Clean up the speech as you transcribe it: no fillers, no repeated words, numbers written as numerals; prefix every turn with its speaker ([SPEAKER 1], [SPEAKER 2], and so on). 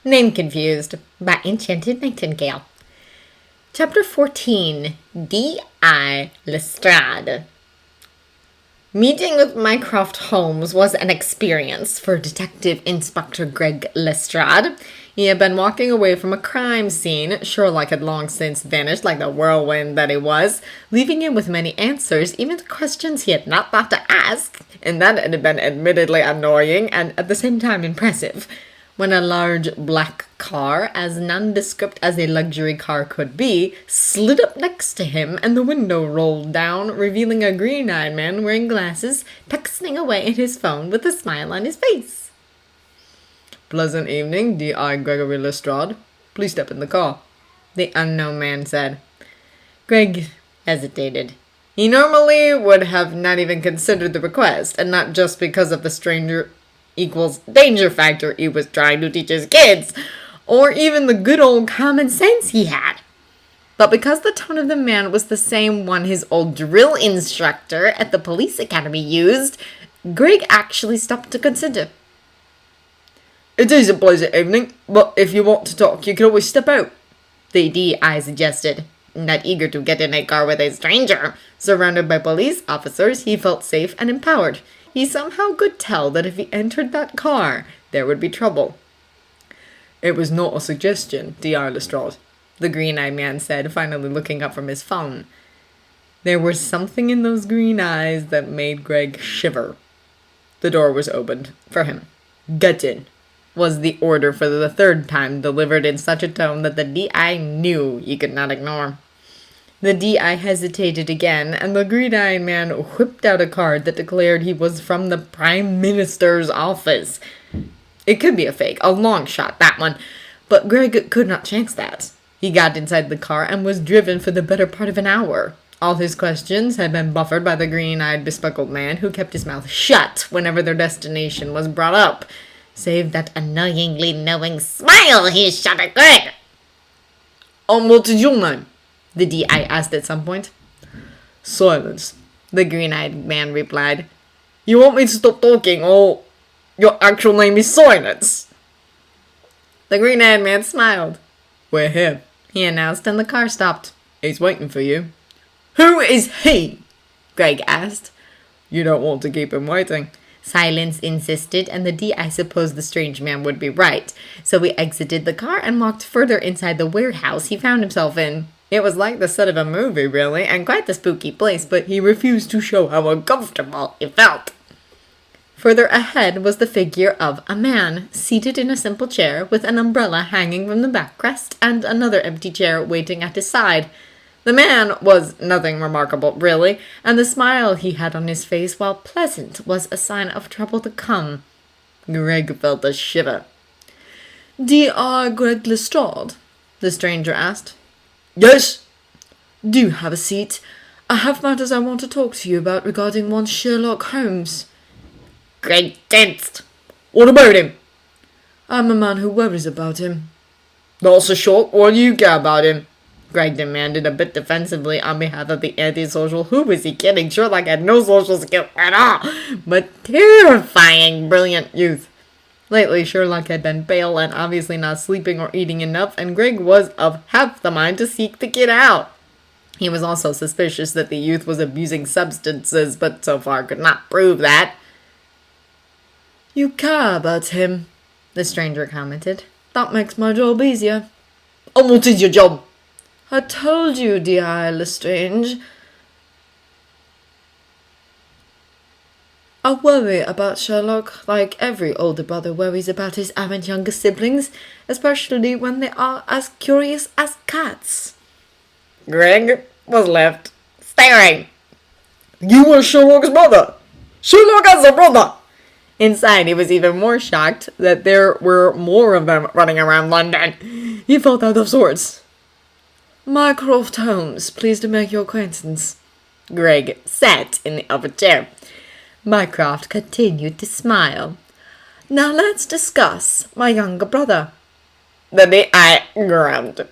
[SPEAKER 1] Name confused by Enchanted Nightingale. Chapter 14. D.I. Lestrade. Meeting with Mycroft Holmes was an experience for Detective Inspector Greg Lestrade. He had been walking away from a crime scene. Sherlock had long since vanished like the whirlwind that he was, leaving him with many answers, even to questions he had not thought to ask, and that had been admittedly annoying and at the same time impressive. When a large black car, as nondescript as a luxury car could be, slid up next to him and the window rolled down, revealing a green-eyed man wearing glasses, texting away in his phone with a smile on his face.
[SPEAKER 2] "Pleasant evening, D.I. Gregory Lestrade. Please step in the car,"
[SPEAKER 1] the unknown man said. Greg hesitated. He normally would have not even considered the request, and not just because of the stranger equals danger factor he was trying to teach his kids, or even the good old common sense he had. But because the tone of the man was the same one his old drill instructor at the police academy used, Greg actually stopped to consider.
[SPEAKER 2] "It is a pleasant evening, but if you want to talk, you can always step out,"
[SPEAKER 1] the D.I. suggested. Not eager to get in a car with a stranger. Surrounded by police officers, he felt safe and empowered. He somehow could tell that if he entered that car, there would be trouble.
[SPEAKER 2] "It was not a suggestion, D.I. Lestrade,"
[SPEAKER 1] the green-eyed man said, finally looking up from his phone. There was something in those green eyes that made Greg shiver. The door was opened for him. "Get in," was the order for the third time, delivered in such a tone that the D.I. knew he could not ignore. The D.I. hesitated again, and the green-eyed man whipped out a card that declared he was from the Prime Minister's office. It could be a fake, a long shot, that one, but Greg could not chance that. He got inside the car and was driven for the better part of an hour. All his questions had been buffered by the green-eyed, bespectacled man who kept his mouth shut whenever their destination was brought up, save that annoyingly knowing smile he shot at Greg.
[SPEAKER 2] "What is your name?"
[SPEAKER 1] the D.I. asked at some point.
[SPEAKER 2] "Silence,"
[SPEAKER 1] the green-eyed man replied.
[SPEAKER 2] "You want me to stop talking, or your actual name is Silence?"
[SPEAKER 1] The green-eyed man smiled.
[SPEAKER 2] "We're here,"
[SPEAKER 1] he announced, and the car stopped.
[SPEAKER 2] "He's waiting for you."
[SPEAKER 1] "Who is he?" Greg asked.
[SPEAKER 2] "You don't want to keep him waiting,"
[SPEAKER 1] Silence insisted, and the D.I. supposed the strange man would be right. So he exited the car and walked further inside the warehouse he found himself in. It was like the set of a movie, really, and quite the spooky place, but he refused to show how uncomfortable he felt. Further ahead was the figure of a man, seated in a simple chair, with an umbrella hanging from the backrest, and another empty chair waiting at his side. The man was nothing remarkable, really, and the smile he had on his face, while pleasant, was a sign of trouble to come. Greg felt a shiver.
[SPEAKER 3] "D.I. Greg Lestrade?" the stranger asked.
[SPEAKER 2] "Yes."
[SPEAKER 3] "Do have a seat. I have matters I want to talk to you about regarding one Sherlock Holmes."
[SPEAKER 1] Greg tensed.
[SPEAKER 2] "What about him?"
[SPEAKER 3] "I'm a man who worries about him."
[SPEAKER 2] "That's a shock. What do you care about him?"
[SPEAKER 1] Greg demanded, a bit defensively on behalf of the antisocial. Who was he kidding? Sherlock had no social skill at all, but terrifying, brilliant youth. Lately, Sherlock had been pale and obviously not sleeping or eating enough, and Greg was of half the mind to seek the kid out. He was also suspicious that the youth was abusing substances, but so far could not prove that.
[SPEAKER 3] "You care about him," the stranger commented. "That makes my job easier."
[SPEAKER 2] "And what is your job?"
[SPEAKER 3] "I told you, D.I. Lestrange. I worry about Sherlock like every older brother worries about his errant younger siblings, especially when they are as curious as cats."
[SPEAKER 1] Greg was left staring.
[SPEAKER 2] "You were Sherlock's brother! Sherlock has a brother!"
[SPEAKER 1] Inside, he was even more shocked that there were more of them running around London. He felt out of sorts.
[SPEAKER 3] "Mycroft Holmes, pleased to make your acquaintance."
[SPEAKER 1] Greg sat in the upper chair. Mycroft continued to smile.
[SPEAKER 3] "Now let's discuss my younger brother."
[SPEAKER 1] The D.I. groaned.